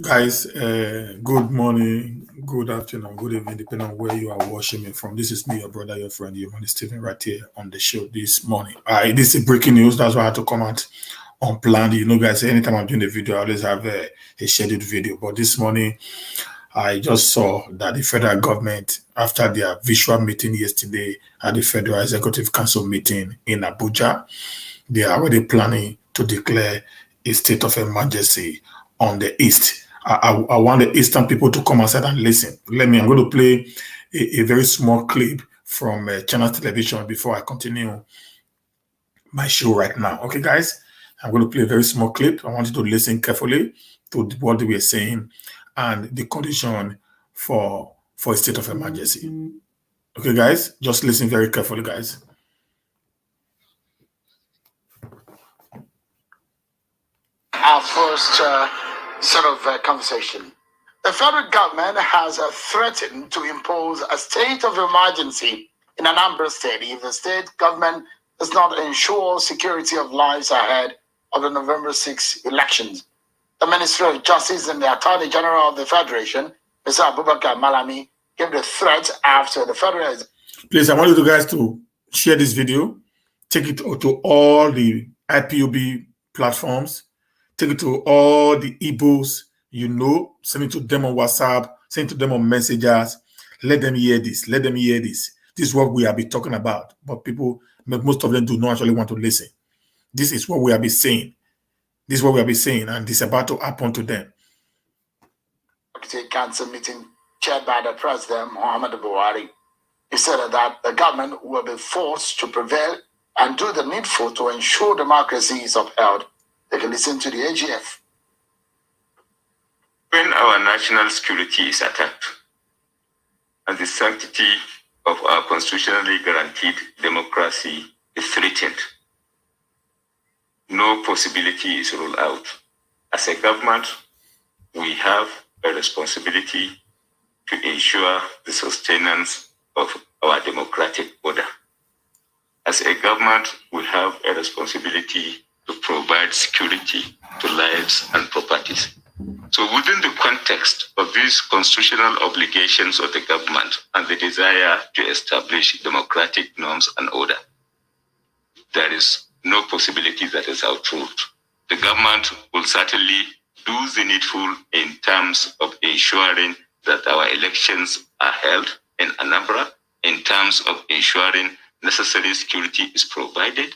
Guys, good morning, good afternoon, good evening, depending on where you are watching me from. This is me, your brother, your friend, your man, Stephen, right here on the show this morning. This is breaking news. That's why I had to come out unplanned. You know, guys, anytime I'm doing a video, I always have a scheduled video. But this morning, I just saw that the federal government, after their visual meeting yesterday at the Federal Executive Council meeting in Abuja, they are already planning to declare a state of emergency on the East. I want the Eastern people to come outside and listen. I'm going to play a very small clip from Channel Television before I continue my show right now. Okay, guys, I'm going to play a very small clip. I want you to listen carefully to what we are saying and the condition for a state of emergency. Okay, guys, just listen very carefully, guys. Our first conversation. The federal government has threatened to impose a state of emergency in Anambra State if the state government does not ensure security of lives ahead of the November 6 elections. The Ministry of Justice and the Attorney General of the Federation, Mr. Abubakar Malami, gave the threat after the federal... Please, I want you guys to share this video, take it to all the IPOB platforms, take it to all the Igbos, send it to them on WhatsApp, send it to them on messengers. Let them hear this. Let them hear this. This is what we have been talking about. But most of them do not actually want to listen. This is what we have been saying. This is what we have been saying, and this is about to happen to them. Council meeting chaired by the President, Muhammadu Buhari. He said that the government will be forced to prevail and do the needful to ensure democracy is upheld. They can listen to the AGF. When our national security is attacked and the sanctity of our constitutionally guaranteed democracy is threatened, no possibility is ruled out. As a government, we have a responsibility to ensure the sustenance of our democratic order. As a government, we have a responsibility to provide security to lives and properties. So within the context of these constitutional obligations of the government and the desire to establish democratic norms and order, there is no possibility that is outruled. The government will certainly do the needful in terms of ensuring that our elections are held in Anambra, in terms of ensuring necessary security is provided,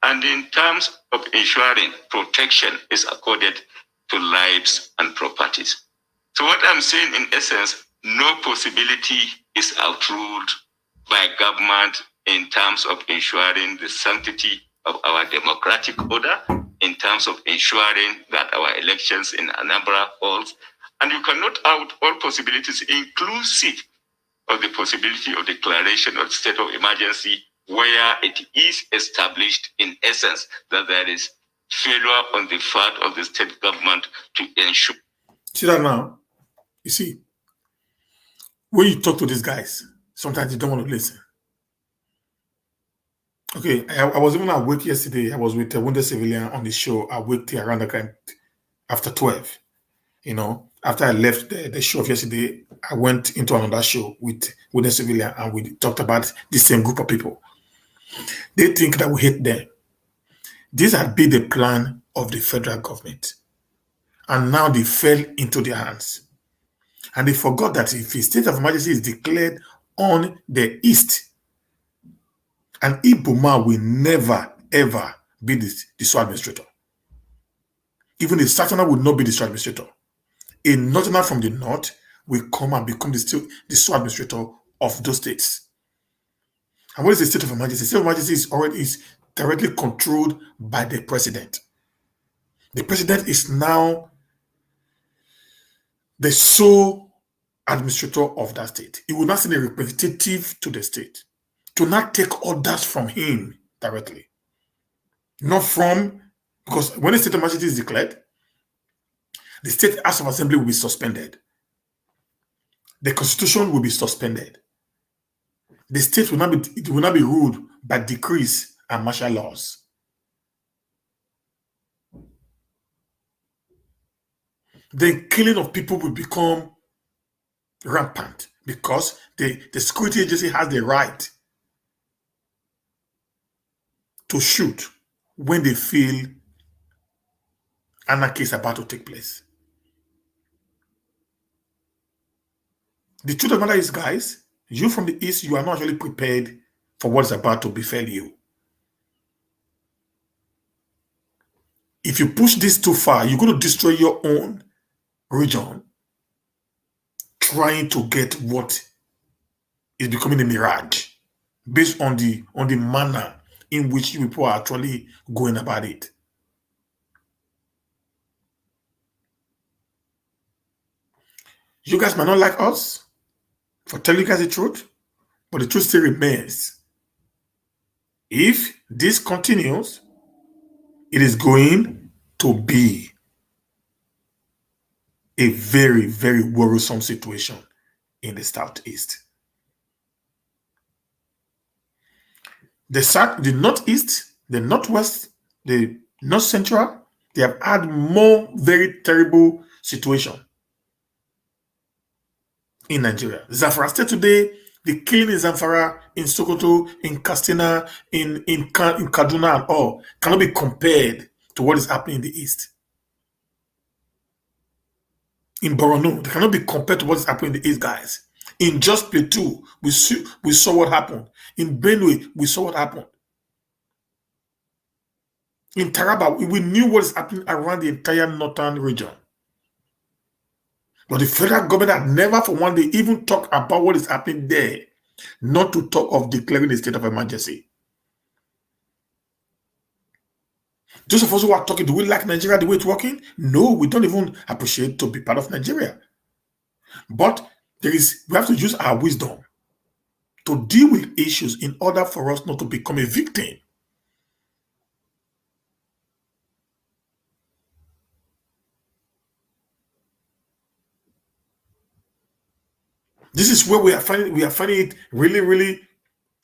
and in terms of ensuring protection is accorded to lives and properties. So what I'm saying in essence, no possibility is outruled by government in terms of ensuring the sanctity of our democratic order, in terms of ensuring that our elections in Anambra holds, and you cannot out all possibilities inclusive of the possibility of declaration of state of emergency where it is established in essence that there is failure on the part of the state government to ensure. See that now? You see, when you talk to these guys, sometimes you don't want to listen. Okay, I was even at work yesterday. I was with a wounded civilian on the show. I worked around the time after 12. After I left the show of yesterday, I went into another show with a civilian, and we talked about the same group of people. They think that we hate them. This had been the plan of the federal government. And now they fell into their hands. And they forgot that if a state of emergency is declared on the East, an Iboma will never, ever be the sole administrator. Even the Southerner will not be the sole administrator. A Northerner from the North will come and become the sole administrator of those states. And what is the state of emergency? The state of emergency is directly controlled by the president. The president is now the sole administrator of that state. He will not send a representative to the state to not take orders from him directly. Because when the state of emergency is declared, the state House of Assembly will be suspended. The constitution will be suspended. The state will not be ruled by decrees and martial laws. then killing of people will become rampant because the security agency has the right to shoot when they feel anarchy is about to take place. The truth of the matter is, guys, you from the East, you are not actually prepared for what is about to befall you. If you push this too far, you're going to destroy your own region trying to get what is becoming a mirage based on the manner in which people are actually going about it. You guys might not like us for telling you guys the truth, but the truth still remains. If this continues, it is going to be a very, very worrisome situation in the Southeast. The Northeast, the Northwest, the North Central, they have had more very terrible situation in Nigeria. Zamfara State today, the killing in Zamfara, in Sokoto, in Katsina, in Kaduna and all cannot be compared to what is happening in the East. In Borno, they cannot be compared to what is happening in the East, guys. In just Plateau, we saw what happened. In Benue, we saw what happened. In Taraba, we knew what is happening around the entire northern region. But the federal government had never for one day even talked about what is happening there, not to talk of declaring a state of emergency. Those of us who are talking, do we like Nigeria the way it's working? No, we don't even appreciate to be part of Nigeria. But we have to use our wisdom to deal with issues in order for us not to become a victim. This is where we are finding it really, really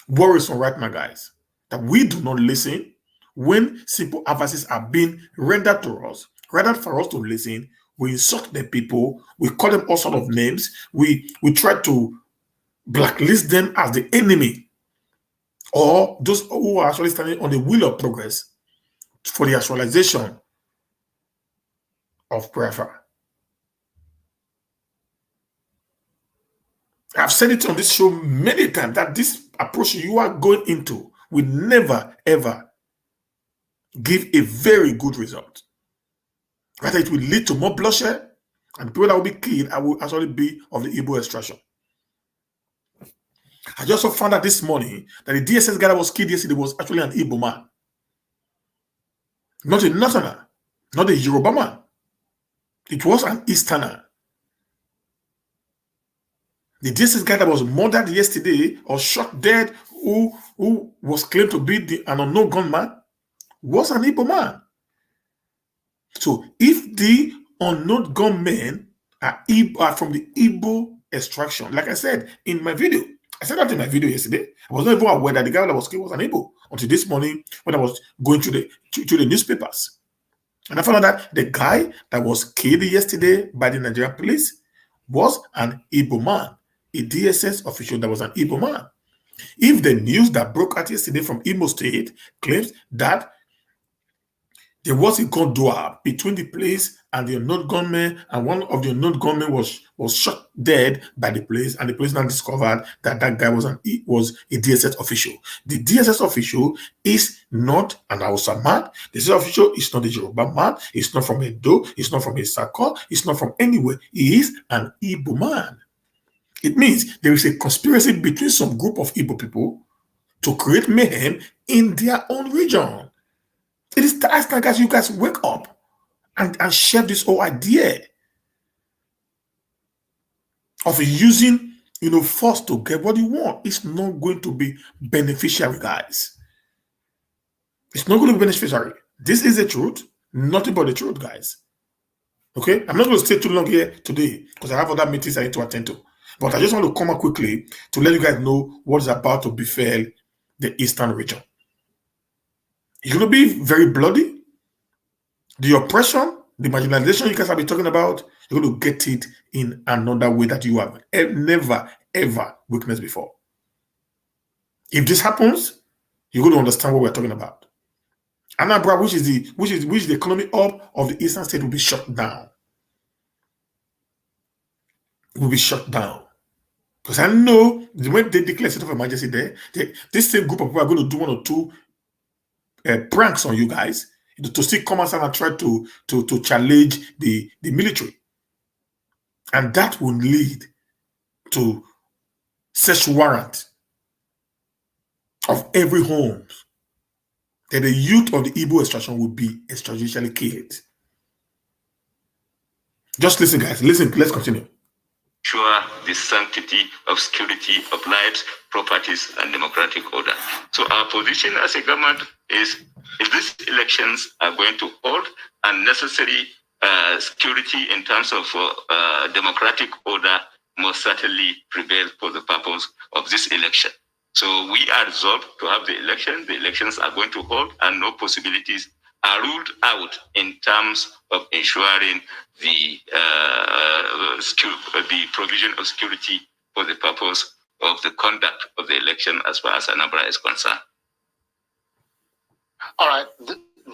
worrisome right now, guys, that we do not listen when simple advices are being rendered to us. Rather for us to listen, we insult the people, we call them all sorts of names, we try to blacklist them as the enemy, or those who are actually standing on the wheel of progress for the actualization of Biafra. I've said it on this show many times that this approach you are going into will never, ever give a very good result. Rather, it will lead to more bloodshed, and people that will be killed will actually be of the Igbo extraction. I just found out this morning that the DSS guy that was killed yesterday was actually an Igbo man. Not a Northerner, not a Yoruba man. It was an Easterner. The DSS guy that was murdered yesterday or shot dead, who was claimed to be an unknown gunman, was an Igbo man. So if the unknown gunmen are from the Igbo extraction, like I said in my video, I said that in my video yesterday. I was not even aware that the guy that was killed was an Igbo until this morning when I was going through the newspapers. And I found out that the guy that was killed yesterday by the Nigerian police was an Igbo man, a DSS official that was an Igbo man. If the news that broke out yesterday from Imo State claims that there was a gun duel between the police and the unknown gunman, and one of the unknown gunmen was shot dead by the police, and the police now discovered that that guy was a DSS official. The DSS official is not an Hausa man. The DSS official is not a Yoruba man. He's not from Edo. He's not from Isako. He's not from anywhere. He is an Igbo man. It means there is a conspiracy between some group of Igbo people to create mayhem in their own region. It is time, guys, you guys wake up and share this whole idea of using, force to get what you want. It's not going to be beneficiary, guys. It's not going to be beneficiary. This is the truth, nothing but the truth, guys. Okay? I'm not going to stay too long here today because I have other meetings I need to attend to. But I just want to come out quickly to let you guys know what is about to befall the Eastern region. It's going to be very bloody. The oppression The marginalization you guys have been talking about, you're going to get it in another way that you have never, ever witnessed before. If this happens, you're going to understand what we're talking about. Anambra, which is the economic hub of the eastern state, will be shut down. It will be shut down. Because I know when they declare state of emergency there, this same group of people are going to do one or two pranks on you guys to still come outside and try to challenge the military. And that will lead to search warrant of every home. That the youth of the Igbo extraction will be extrajudicially killed. Just listen, guys. Listen, let's continue. Ensure the sanctity of security of lives, properties, and democratic order. So our position as a government is, if these elections are going to hold unnecessary security in terms of democratic order, must certainly prevail for the purpose of this election. So we are resolved to have the election. The elections are going to hold, and no possibilities are ruled out in terms of ensuring the provision of security for the purpose of the conduct of the election as far as Anambra is concerned. All right.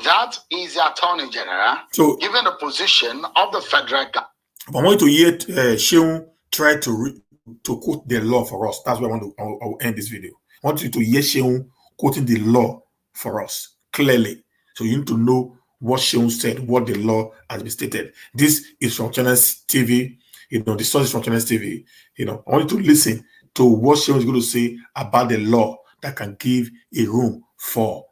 That is the Attorney General, so, given the position of the federal government. I want you to hear Sheung try to quote the law for us. That's where I will end this video. I want you to hear Sheung quoting the law for us clearly. So you need to know what Sheung said, what the law has been stated. This is from Channels TV. The source is from Channels TV. I want you to listen to what Sheung is going to say about the law that can give a room for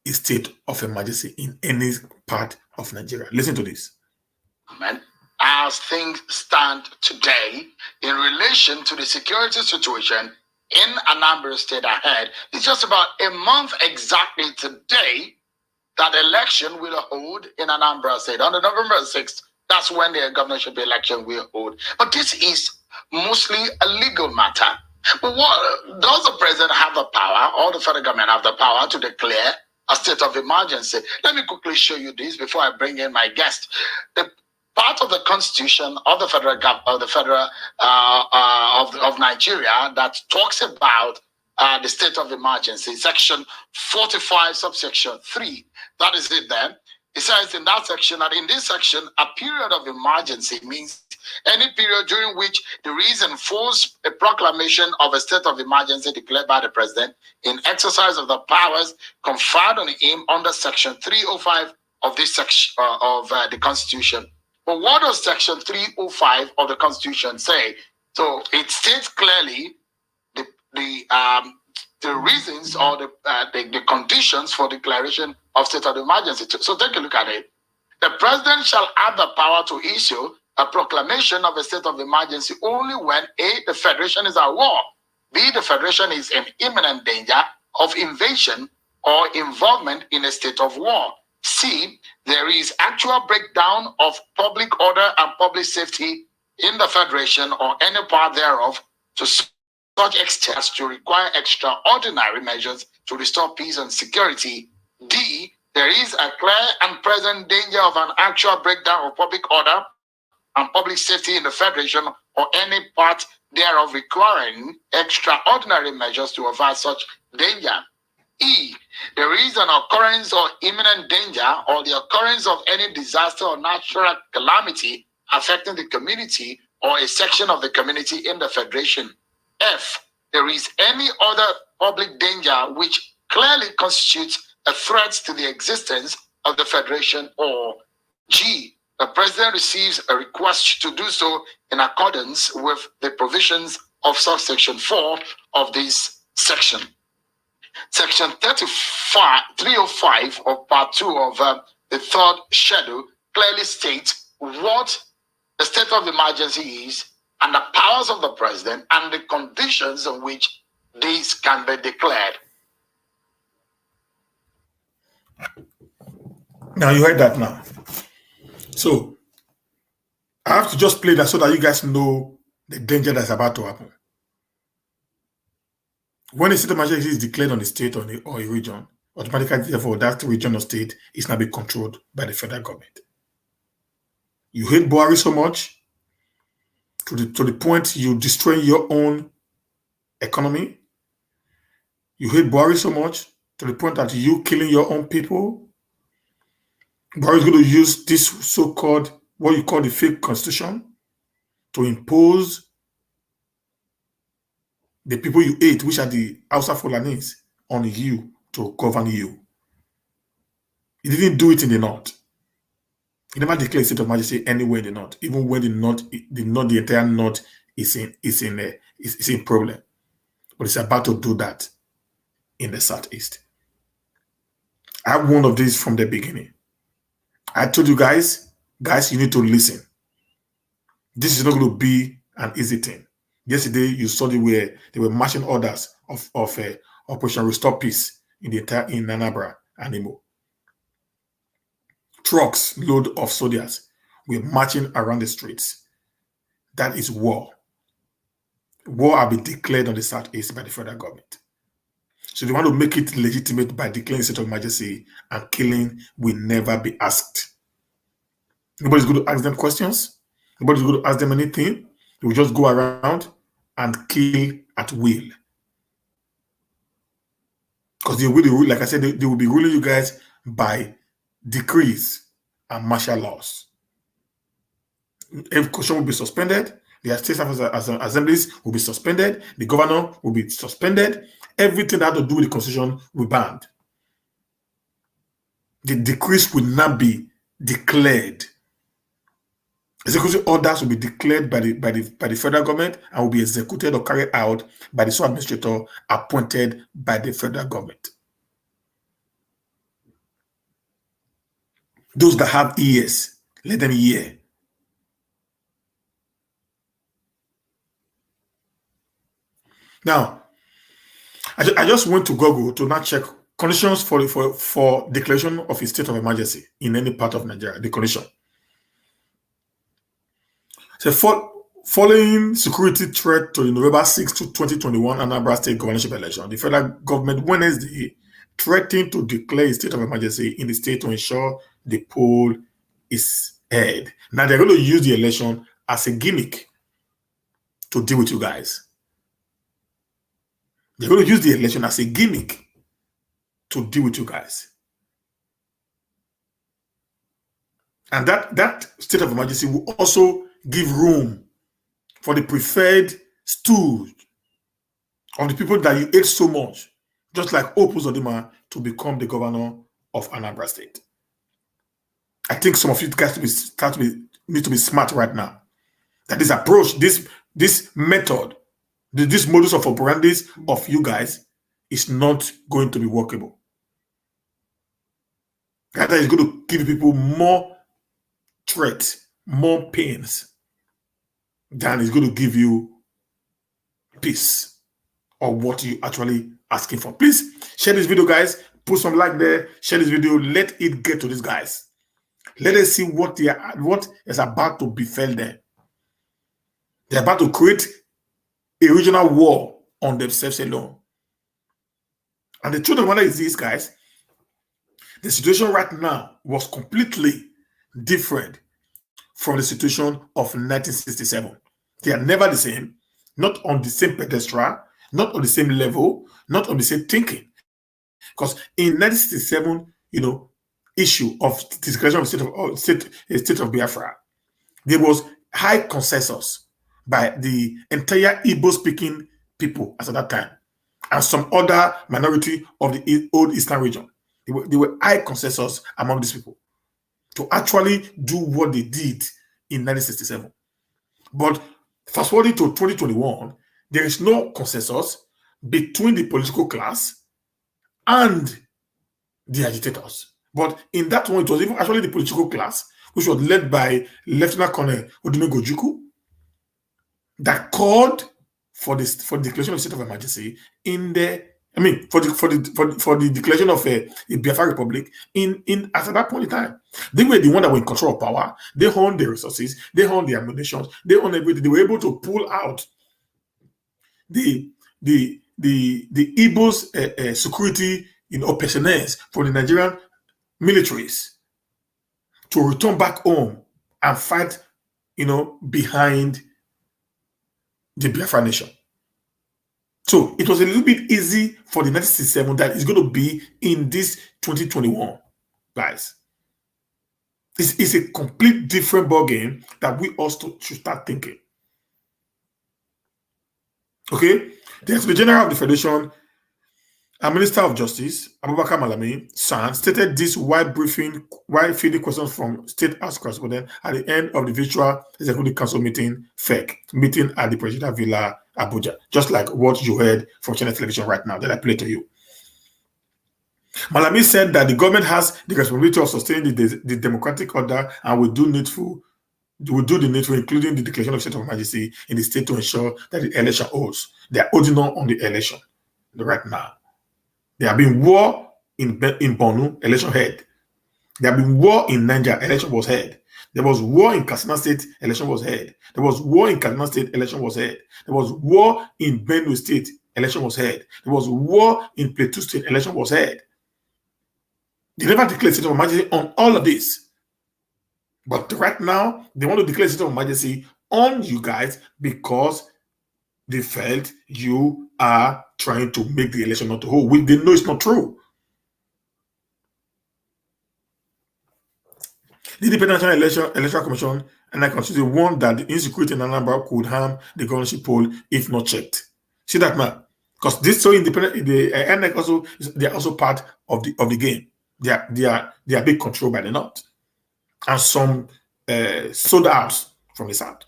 a state of emergency in any part of Nigeria. Listen to this. As things stand today, in relation to the security situation in Anambra State ahead, it's just about a month exactly today that election will hold in Anambra State. On November 6th, that's when the governorship election will hold. But this is mostly a legal matter. But does the president have the power, or the federal government have the power to declare a state of emergency? Let me quickly show you this before I bring in my guest. The part of the constitution of the federal government, of Nigeria, that talks about the state of emergency, section 45, subsection 3. That is it then. It says in that section that in this section, a period of emergency means any period during which there is enforced a proclamation of a state of emergency declared by the president in exercise of the powers conferred on him under section 305 of this section of the Constitution. But what does section 305 of the Constitution say? So it states clearly the reasons or the conditions for declaration of state of emergency. So take a look at it. The president shall have the power to issue a proclamation of a state of emergency only when A, the federation is at war, B, the federation is in imminent danger of invasion or involvement in a state of war, C, there is actual breakdown of public order and public safety in the federation or any part thereof to such extent as to require extraordinary measures to restore peace and security. D, there is a clear and present danger of an actual breakdown of public order and public safety in the federation or any part thereof requiring extraordinary measures to avert such danger. E, there is an occurrence or imminent danger or the occurrence of any disaster or natural calamity affecting the community or a section of the community in the federation. F, there is any other public danger which clearly constitutes a threat to the existence of the federation. Or G, the president receives a request to do so in accordance with the provisions of subsection 4 of this section. Section 305 of part 2 of the third schedule clearly states what the state of emergency is and the powers of the president and the conditions on which these can be declared. Now you heard that now. So I have to just play that so that you guys know the danger that's about to happen. When a state of emergency is declared on the state or a region automatically, therefore, that region or state is now being controlled by the federal government. You hate Buhari so much to the point you destroy your own economy. You hate Buhari so much to the point that you killing your own people. Buhari is going to use this so-called, what you call the fake constitution, to impose the people you hate, which are the Hausa Fulanis, on you to govern you. He didn't do it in the north. He never declared state of emergency anywhere in the north, even when the entire north is in problem. But it's about to do that in the southeast. I warned of this from the beginning. I told you guys, you need to listen. This is not going to be an easy thing. Yesterday, you saw where they were marching orders of Operation Restore Peace in Anambra and Imo. Trucks load of soldiers were marching around the streets. That is war. War will be declared on the southeast by the federal government. So they want to make it legitimate by declaring state of emergency, and killing will never be asked. Nobody's going to ask them questions. Nobody's going to ask them anything. They will just go around and kill at will. Because they will, like I said, they will be ruling you guys by decrees and martial laws. Every question will be suspended. The state assemblies will be suspended. The governor will be suspended. Everything that has to do with the constitution will be banned. The decrees will not be declared. Executive orders will be declared by the federal government and will be executed or carried out by the sole administrator appointed by the federal government. Those that have ears, let them hear. Now, I just went to Google to now check conditions for declaration of a state of emergency in any part of Nigeria. The condition. So, following security threat to the November 6, 2021 Anambra State governorship election, the federal government Wednesday threatened to declare a state of emergency in the state to ensure the poll is held. Now they're going to use the election as a gimmick to deal with you guys. They're going to use the election as a gimmick to deal with you guys. And that state of emergency will also give room for the preferred stooge of the people that you hate so much, just like Opus Odima, to become the governor of Anambra State. I think some of you guys need to be smart right now. That this approach, this method, this modus of operandi of you guys is not going to be workable. That is going to give people more threat, more pains than it's going to give you peace or what you actually asking for. Please share this video, guys. Put some like there. Share this video. Let it get to these guys. Let us see what is about to befell them. They're about to create a regional war on themselves alone. And the truth of the matter is this, guys. The situation right now was completely different from the situation of 1967. They are never the same, not on the same pedestal, not on the same level, not on the same thinking. Because in 1967, issue of the declaration of state of Biafra, there was high consensus by the entire Igbo-speaking people at that time, and some other minority of the old Eastern region. There were high consensus among these people to actually do what they did in 1967. But fast forwarding to 2021, there is no consensus between the political class and the agitators. But in that one, it was even actually the political class, which was led by Lieutenant Colonel Odumegwu Ojukwu, that called for the declaration of state of emergency for the declaration of a Biafra Republic at that point in time. They were the one that were in control of power. They owned the resources. They owned the ammunition. They owned everything. They were able to pull out the Igbo's security personnel from the Nigerian militaries to return back home and fight, behind the Biafra nation. So it was a little bit easy for the 1967 that it's going to be in this 2021, guys. It's a complete different ballgame that we also should start thinking. Okay? The General of the Federation and Minister of Justice, Abubakar Malami, San, stated this while fielding questions from State House correspondents at the end of the virtual Executive Council meeting at the Presidential Villa, Abuja, just like what you heard from Channel Television right now that I played to you. Malami said that the government has the responsibility of sustaining the democratic order and will do the needful, including the declaration of state of emergency in the state to ensure that the election holds. They are holding on the election right now. There have been war in Borno, election held. There have been war in Niger, election was held. There was war in Katsina State, election was held. There was war in Kaduna State, election was held. There was war in Benue State, election was held. There was war in Plateau State, election was held. They never declared state of emergency on all of this. But right now, they want to declare state of emergency on you guys because they felt you are trying to make the election not to hold. They know it's not true. The Independent Electoral Commission and I consider warned that the insecurity in Anambra could harm the governorship poll if not checked. See that now? Because this so independent, the INEC also they are also part of the game. They are being controlled by the North and some sold out from the South.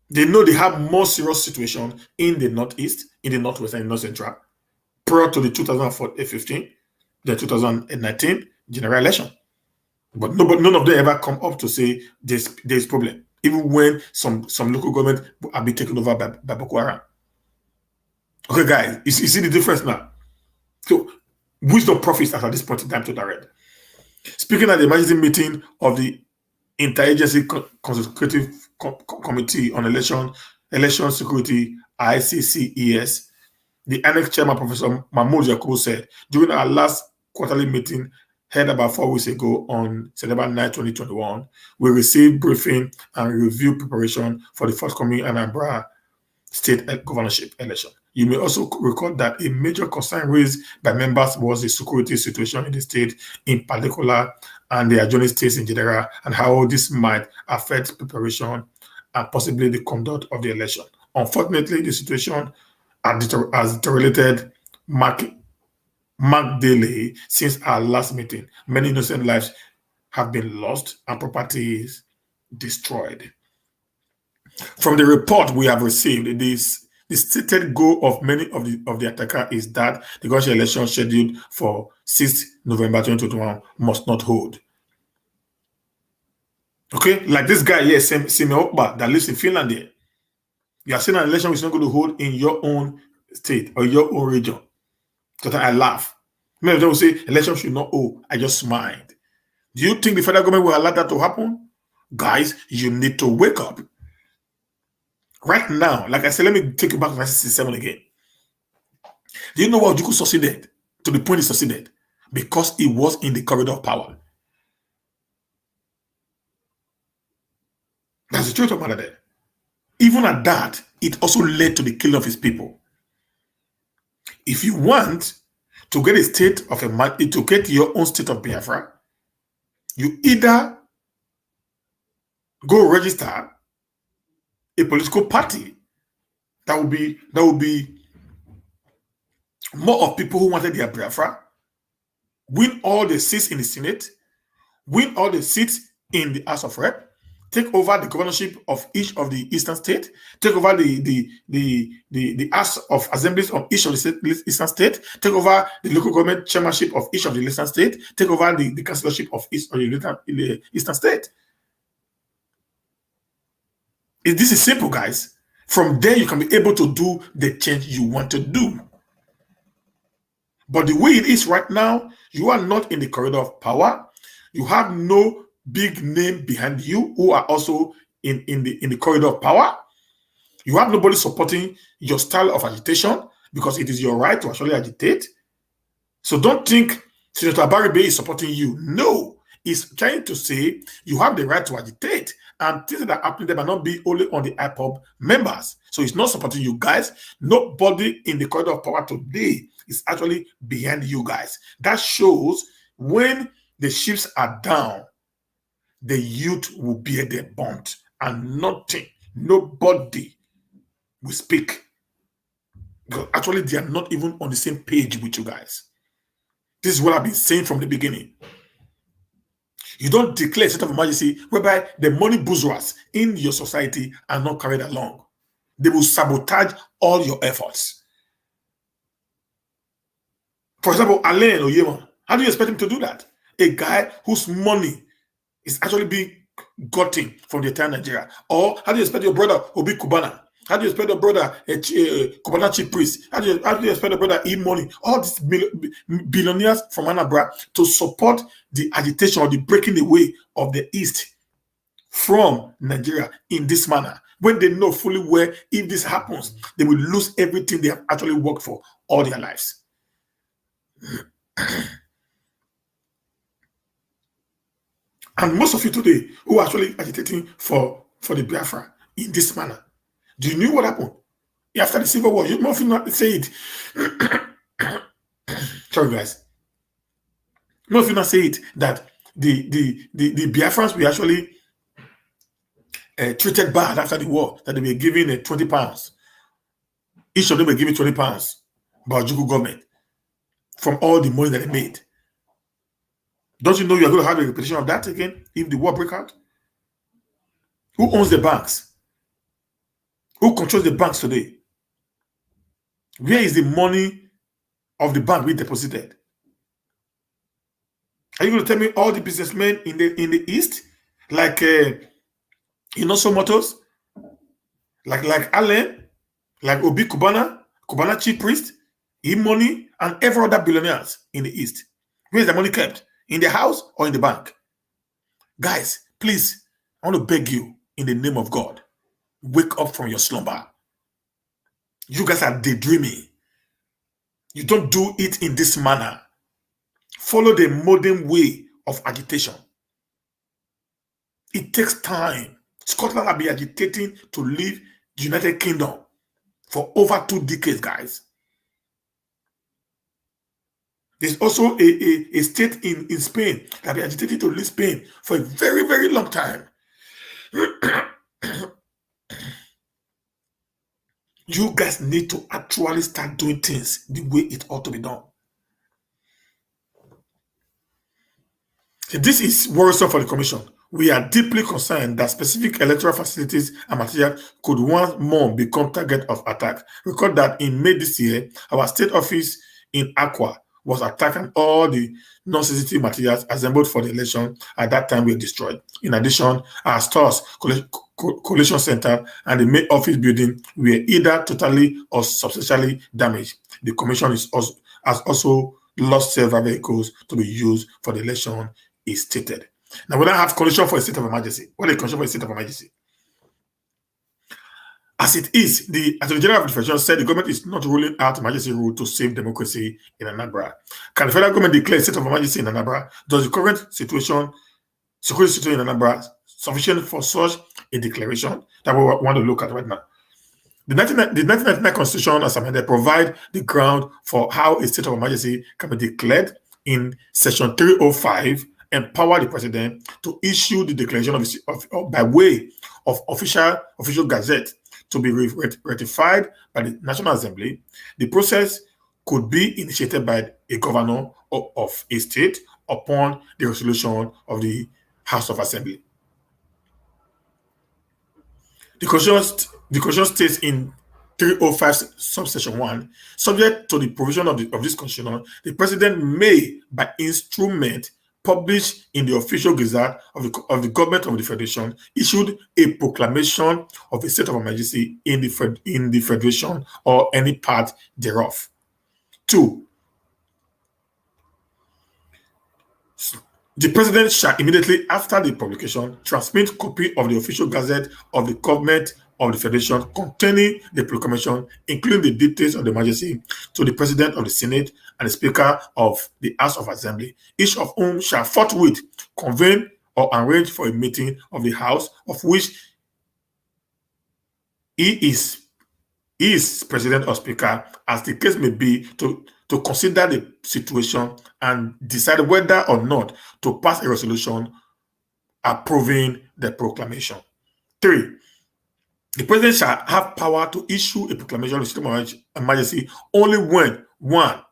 They know they have more serious situation in the Northeast, in the Northwest, and North Central prior to the 2015, the 2019 general election. But none of them ever come up to say there's problem, even when some local government are being taken over by Boko Haram. Okay, guys, you see the difference now. So, wisdom profits at this point in time to direct. Speaking at the emergency meeting of the Interagency Consultative Committee on Election Security, ICCES, the INEC chairman, Professor Mahmoud Yakubu, said, during our last quarterly meeting held about 4 weeks ago on September 9, 2021, we received briefing and review preparation for the forthcoming Anambra state governorship election. You may also recall that a major concern raised by members was the security situation in the state in particular and the adjoining states in general, and how this might affect preparation and possibly the conduct of the election. Unfortunately, the situation has deteriorated marked daily since our last meeting. Many innocent lives have been lost and properties destroyed. From the report we have received, the stated goal of many of the attacker is that the governorship election scheduled for 6th November 2021 must not hold. Okay, like this guy here, Sime Okpa, that lives in Finland here. You are saying an election is not going to hold in your own state or your own region. So I laugh. Many of them will say election should not hold. I just smiled. Do you think the federal government will allow that to happen? Guys, you need to wake up. Right now, like I said, let me take you back to 1967 again. Do you know why Ojukwu succeeded? To the point he succeeded? Because he was in the corridor of power. That's the truth of matter there. Even at that, it also led to the killing of his people. If you want to get a state of to get your own state of Biafra, you either go register a political party that will be more of people who wanted their Biafra, win all the seats in the Senate, win all the seats in the House of Rep, take over the governorship of each of the eastern states, take over the House of Assemblies of each of the eastern states, take over the local government chairmanship of each of the eastern states, take over the councillorship of each of the eastern state. This is simple, guys. From there, you can be able to do the change you want to do. But the way it is right now, you are not in the corridor of power. You have no big name behind you who are also in the corridor of power. You have nobody supporting your style of agitation because it is your right to actually agitate. So don't think Senator Abaribe is supporting you. No, he's trying to say you have the right to agitate, and things that are happening there might not be only on the IPOB members. So he's not supporting you guys. Nobody in the corridor of power today is actually behind you guys. That shows when the ships are down, the youth will bear their bond, and nobody will speak. Because actually, they are not even on the same page with you guys. This is what I've been saying from the beginning. You don't declare a state of emergency whereby the money bourgeois in your society are not carried along. They will sabotage all your efforts. For example, Alain Oyema, how do you expect him to do that? A guy whose money is actually being gotten from the entire Nigeria. Or how do you expect your brother Obi Kubana? How do you expect your brother Kubana chief priest? How do you expect your brother E-Money? All these billionaires from Anambra to support the agitation or the breaking away of the East from Nigeria in this manner, when they know fully well if this happens, they will lose everything they have actually worked for all their lives. And most of you today who are actually agitating for the Biafra in this manner, do you know what happened after the Civil War? You must not say it. Sorry, guys. Most of you not say it that the Biafrans were actually treated bad after the war, that they were given £20. Each of them were given £20 by Ojukwu government from all the money that they made. Don't you know you're going to have a repetition of that again if the war breaks out? Who owns the banks? Who controls the banks today? Where is the money of the bank being deposited? Are you going to tell me all the businessmen in the East, like Inoso Motors, like Allen, like Obi Kubana chief priest, E-Money, and every other billionaires in the East? Where is the money kept? In the house or in the bank? Guys, please, I want to beg you in the name of God, wake up from your slumber. You guys are daydreaming. You don't do it in this manner. Follow the modern way of agitation. It takes time. Scotland have been agitating to leave the United Kingdom for over 2 decades, guys. There's also a state in Spain that have been agitating to leave Spain for a very, very long time. You guys need to actually start doing things the way it ought to be done. This is worrisome for the Commission. We are deeply concerned that specific electoral facilities and materials could once more become target of attack. Record that in May this year, our state office in Aqua was attacked and all the non-sensitive materials assembled for the election at that time were destroyed. In addition, our stores, collation center, and the main office building were either totally or substantially damaged. The Commission has also lost several vehicles to be used for the election, is stated. Now, we don't have condition for a state of emergency. What is the condition for a state of emergency? As it is, the Attorney General of the Federation said the government is not ruling out emergency rule to save democracy in Anambra. Can the federal government declare a state of emergency in Anambra? Does the current security situation in Anambra sufficient for such a declaration? That we want to look at right now. The 1999 Constitution, as amended, provide the ground for how a state of emergency can be declared in Section 305. Empower the president to issue the declaration of by way of official gazette to be ratified by the National Assembly. The process could be initiated by a governor of a state upon the resolution of the House of Assembly. The Constitution states in 305 subsection 1, subject to the provision of this Constitution, the president may, by instrument published in the official gazette of the government of the Federation, issued a proclamation of a state of emergency in the Federation or any part thereof. 2. The president shall immediately after the publication transmit copy of the official gazette of the government of the Federation containing the proclamation, including the details of the emergency, to the president of the Senate and the Speaker of the House of Assembly, each of whom shall forthwith convene or arrange for a meeting of the House of which he is President or Speaker, as the case may be, to consider the situation and decide whether or not to pass a resolution approving the proclamation. 3. The President shall have power to issue a proclamation of state of emergency only when 1.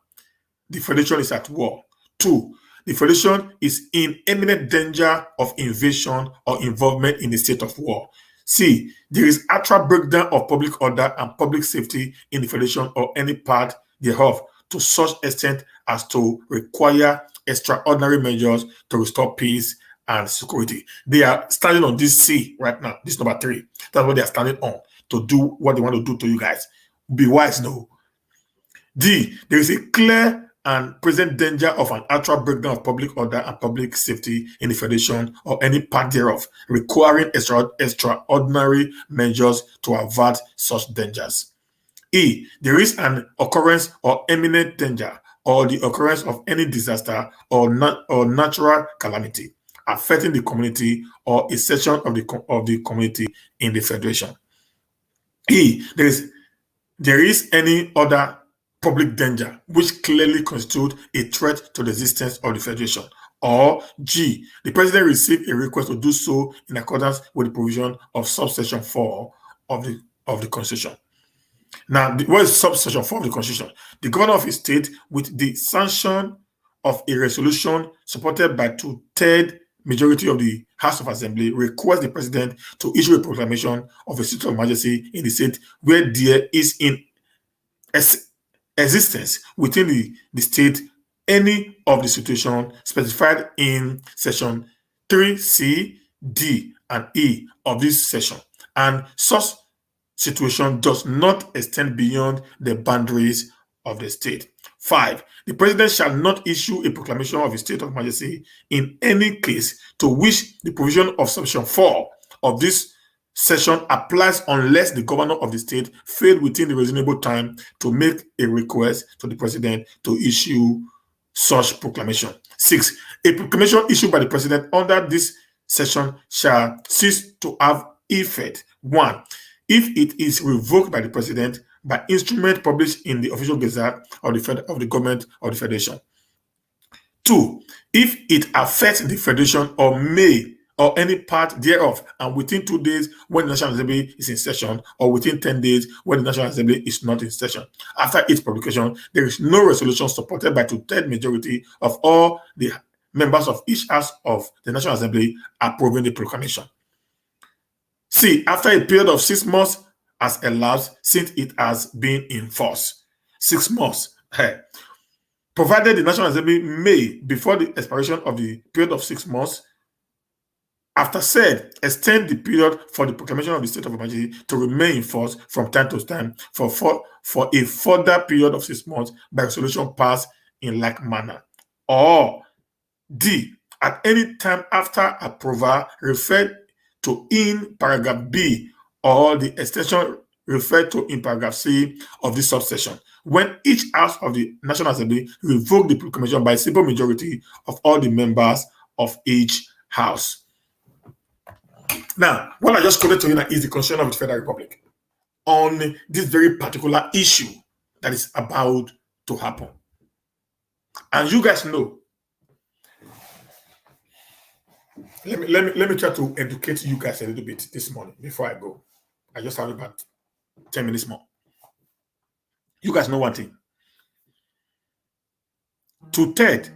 The Federation is at war. 2. The Federation is in imminent danger of invasion or involvement in a state of war. C. There is actual breakdown of public order and public safety in the Federation or any part thereof to such extent as to require extraordinary measures to restore peace and security. They are standing on this C right now. This number 3. That's what they are standing on to do what they want to do to you guys. Be wise, no. D. There is a clear and present danger of an actual breakdown of public order and public safety in the Federation or any part thereof, requiring extraordinary measures to avert such dangers. E. There is an occurrence or imminent danger or the occurrence of any disaster or natural calamity affecting the community or a section of the community in the Federation. E. There is any other public danger which clearly constitutes a threat to the existence of the Federation. Or G. The President received a request to do so in accordance with the provision of subsection 4 of the Constitution. Now, what is subsection 4 of the Constitution? The governor of a state, with the sanction of a resolution supported by 2/3 majority of the House of Assembly, requests the President to issue a proclamation of a state of emergency in the state where there is in existence within the state any of the situation specified in section 3C, D, and E of this section, and such situation does not extend beyond the boundaries of the state. 5. The President shall not issue a proclamation of a state of emergency in any case to which the provision of section 4 of this section applies unless the governor of the state failed within the reasonable time to make a request to the President to issue such proclamation. 6. A proclamation issued by the President under this section shall cease to have effect. 1. If it is revoked by the President by instrument published in the official gazette of the government of the Federation. 2. If it affects the Federation or any part thereof, and within 2 days when the National Assembly is in session, or within 10 days when the National Assembly is not in session. After its publication, there is no resolution supported by 2/3 majority of all the members of each house of the National Assembly approving the proclamation. C. After a period of 6 months has elapsed since it has been in force. 6 months. Provided the National Assembly may, before the expiration of the period of 6 months, after said, extend the period for the proclamation of the state of emergency to remain in force from time to time for a further period of 6 months by resolution passed in like manner. Or D. At any time after approval referred to in paragraph B or the extension referred to in paragraph C of this subsection, when each house of the National Assembly revoked the proclamation by a simple majority of all the members of each house. Now, what I just quoted to you now is the Constitution of the Federal Republic on this very particular issue that is about to happen. And you guys know, let me try to educate you guys a little bit this morning before I go. I just have about 10 minutes more. You guys know one thing. Two-third,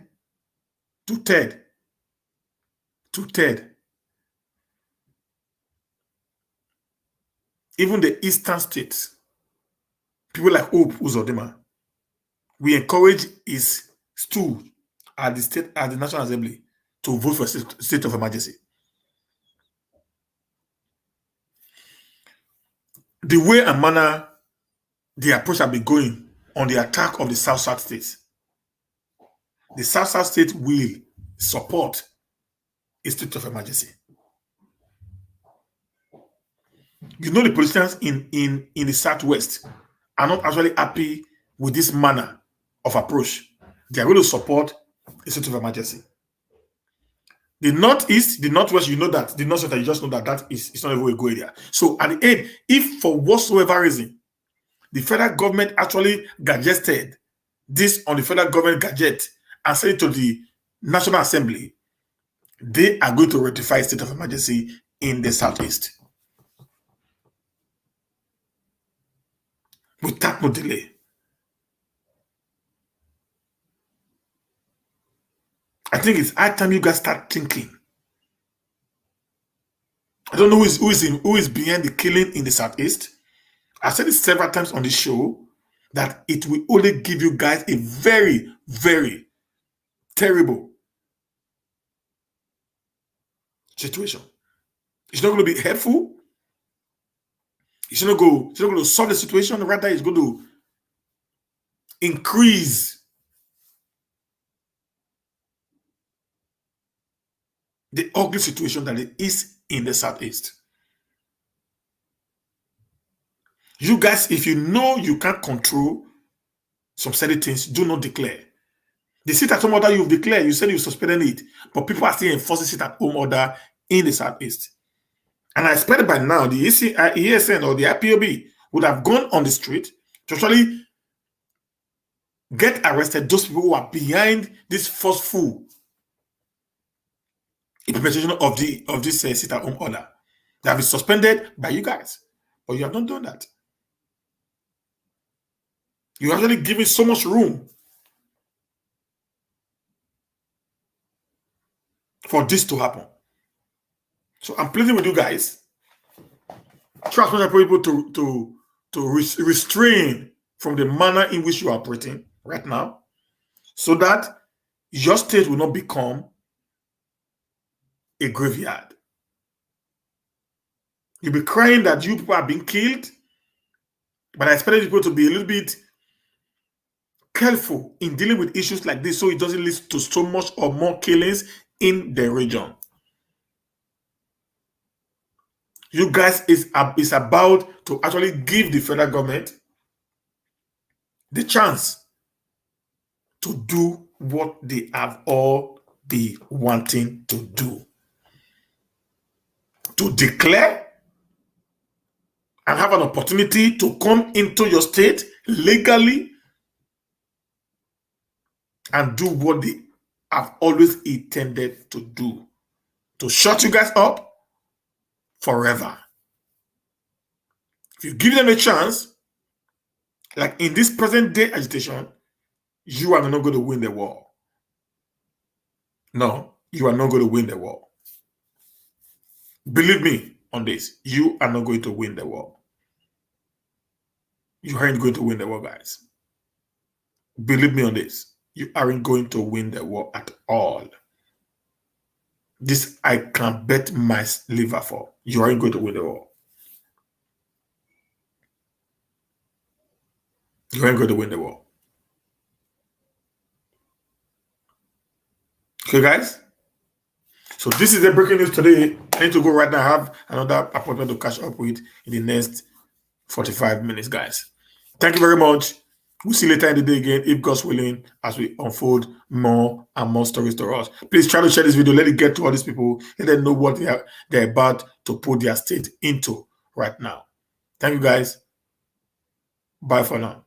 even the eastern states, people like Hope Uzodinma, we encourage his stool at the National Assembly to vote for a state of emergency. The way and manner the approach have been going on the attack of the South states, the South state will support a state of emergency. You know, the politicians in the Southwest are not actually happy with this manner of approach they are going to support a state of emergency. The Northeast, the Northwest, you know that. The North Center, you just know that it's not even a good area. So at the end, if for whatsoever reason, the federal government actually gazetted this on the federal government gazette and sent it to the National Assembly, they are going to ratify state of emergency in the Southeast without no delay. I think it's high time you guys start thinking. I don't know who is behind the killing in the Southeast. I said it several times on this show that it will only give you guys a very, very terrible situation. It's not going to be helpful. It's not going to solve the situation. Rather, it's going to increase the ugly situation that it is in the Southeast. You guys, if you know you can't control some certain things, do not declare. The sit-at-home order you've declared, you said you suspended it, but people are still enforcing sit-at-home order in the Southeast. And I expect by now the ESN or the IPOB would have gone on the street to actually get arrested those people who are behind this forceful implementation of this sit-at-home order that have been suspended by you guys. But you have not done that. You're actually giving so much room for this to happen. So I'm pleading with you guys. Try as much as possible to restrain from the manner in which you are operating right now, so that your state will not become a graveyard. You'll be crying that you people are being killed, but I expect people to be a little bit careful in dealing with issues like this so it doesn't lead to so much or more killings in the region. You guys is about to actually give the federal government the chance to do what they have all been wanting to do. To declare and have an opportunity to come into your state legally and do what they have always intended to do. To shut you guys up forever. If you give them a chance, like in this present day agitation, you are not going to win the war. No, you are not going to win the war. Believe me on this. You are not going to win the war. You aren't going to win the war, guys. Believe me on this. You aren't going to win the war at all. This I can bet my liver for. You aren't going to win the war. You aren't going to win the war. Okay, guys? So this is the breaking news today. I need to go right now. I have another appointment to catch up with in the next 45 minutes, guys. Thank you very much. We'll see you later in the day again, if God's willing, as we unfold more and more stories to us. Please try to share this video. Let it get to all these people. Let them know what they're about to put their state into right now. Thank you, guys. Bye for now.